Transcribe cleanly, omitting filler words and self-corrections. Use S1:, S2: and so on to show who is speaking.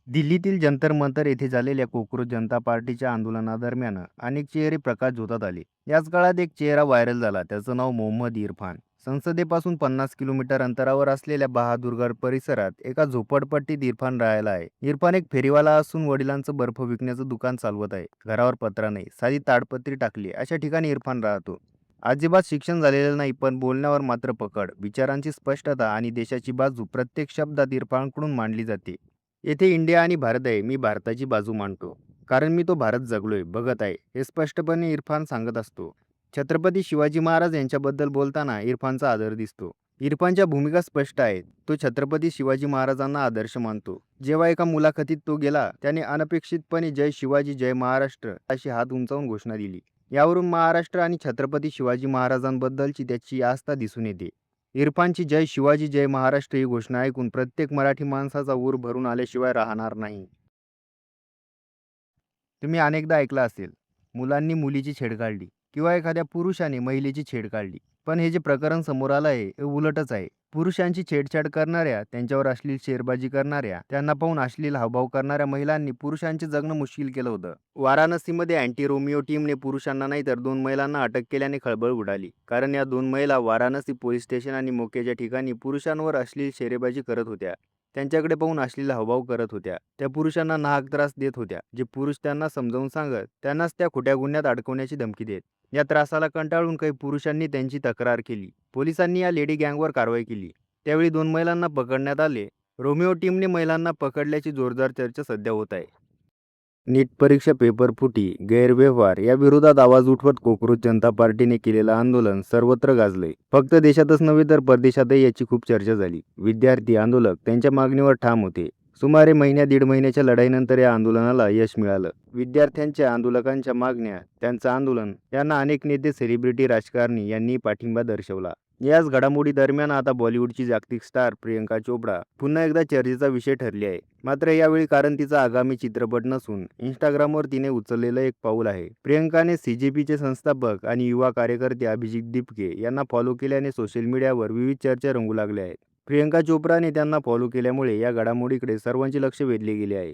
S1: दिल्लीतील जंतर मंतर येथे झालेल्या कोकरोच जनता पार्टीच्या आंदोलनादरम्यान अनेक चेहरे प्रकाशझोतात आले. याच काळात एक चेहरा व्हायरल झाला. त्याचं नाव मोहम्मद इरफान. संसदेपासून 50 किलोमीटर अंतरावर असलेल्या बहादूरगड परिसरात एका झोपडपट्टीत इरफान राहायला आहे. इरफान एक फेरीवाला असून वडिलांचं बर्फ विकण्याचं दुकान चालवत आहे. घरावर पत्रा नाही, साधी ताडपत्री टाकली अशा ठिकाणी इरफान राहतो. अजिबात शिक्षण झालेलं नाही, पण बोलण्यावर मात्र पकड, विचारांची स्पष्टता आणि देशाची बाजू प्रत्येक शब्दात इरफानकडून मांडली जाते. येथे इंडिया आणि भारत आहे. मी भारताची बाजू मांडतो. कारण मी तो भारत जगलोय, बघत आहे. हे स्पष्टपणे इरफान सांगत असतो. छत्रपती शिवाजी महाराज यांच्याबद्दल बोलताना इरफानचा आदर दिसतो. इरफानच्या भूमिका स्पष्ट आहेत. तो छत्रपती शिवाजी महाराजांना आदर्श मानतो. जेव्हा एका मुलाखतीत तो गेला, त्याने अनपेक्षितपणे जय शिवाजी जय महाराष्ट्र अशी हात उंचावून घोषणा दिली. यावरून महाराष्ट्र आणि छत्रपती शिवाजी महाराजांबद्दलची त्याची आस्था दिसून येते. इरफानची जय शिवाजी जय महाराष्ट्र ही घोषणा ऐकून प्रत्येक मराठी माणसाचा ऊर भरून आल्याशिवाय राहणार नाही. तुम्ही अनेकदा ऐकलं असेल, मुलांनी मुलीची छेड काढली किंवा एखाद्या पुरुषाने महिलेची छेड काढली. पण हे जे प्रकरण समोर आलं आहे, हे उलटच आहे. पुरुषांची छेडछाड करणाऱ्या, त्यांच्यावर अश्लील शेरबाजी करणाऱ्या, त्यांना पाहून अश्लील हावभाव करणाऱ्या महिलांनी पुरुषांचे जगणं मुश्किल केलं होतं. वाराणसीमध्ये अँटी रोमिओ टीमने पुरुषांना नाही तर 2 महिलांना अटक केल्याने खळबळ उडाली. कारण या 2 महिला वाराणसी पोलीस स्टेशन आणि मोक्याच्या ठिकाणी पुरुषांवर अश्लील शेरेबाजी करत होत्या. त्यांच्याकडे पाहून अश्लील हावभाव करत होत्या. त्या पुरुषांना नाहक त्रास देत होत्या. जे पुरुष त्यांना समजावून सांगत, त्यांनाच त्या खोट्या गुन्ह्यात अडकवण्याची धमकी देत. या त्रासाला कंटाळून काही पुरुषांनी त्यांची तक्रार केली. पोलिसांनी या लेडी गँगवर कारवाई केली. त्यावेळी 2 महिलांना पकडण्यात आले. रोमिओ टीमने महिलांना पकडल्याची जोरदार चर्चा सध्या होत आहे. नीट परीक्षा पेपर फुटी, गैरव्यवहार या विरोधात आवाज उठवत कोकरोच जनता पार्टीने केलेलं आंदोलन सर्वत्र गाजलंय. फक्त देशातच नव्हे तर परदेशातही याची खूप चर्चा झाली. विद्यार्थी आंदोलक त्यांच्या मागणीवर ठाम होते. सुमारे दीड महिन्याच्या लढाईनंतर या आंदोलनाला यश मिळालं. विद्यार्थ्यांच्या आंदोलकांच्या मागण्या, त्यांचं आंदोलन यांना अनेक नेते, सेलिब्रिटी, राजकारणी यांनी पाठिंबा दर्शवला. याच घडामोडी दरम्यान आता बॉलिवूडची जागतिक स्टार प्रियंका चोपडा पुन्हा एकदा चर्चेचा विषय ठरली आहे. मात्र यावेळी कारण तिचा आगामी चित्रपट नसून इंस्टाग्रामवर तिने उचललेलं एक पाऊल आहे. प्रियंकाने सीजेपीचे संस्थापक आणि युवा कार्यकर्ते अभिजित दिपके यांना फॉलो केल्याने सोशल मीडियावर विविध चर्चा रंगू लागल्या आहेत. प्रियंका चोप्राने त्यांना फॉलो केल्यामुळे या घडामोडीकडे सर्वांचे लक्ष वेधले गेले आहे.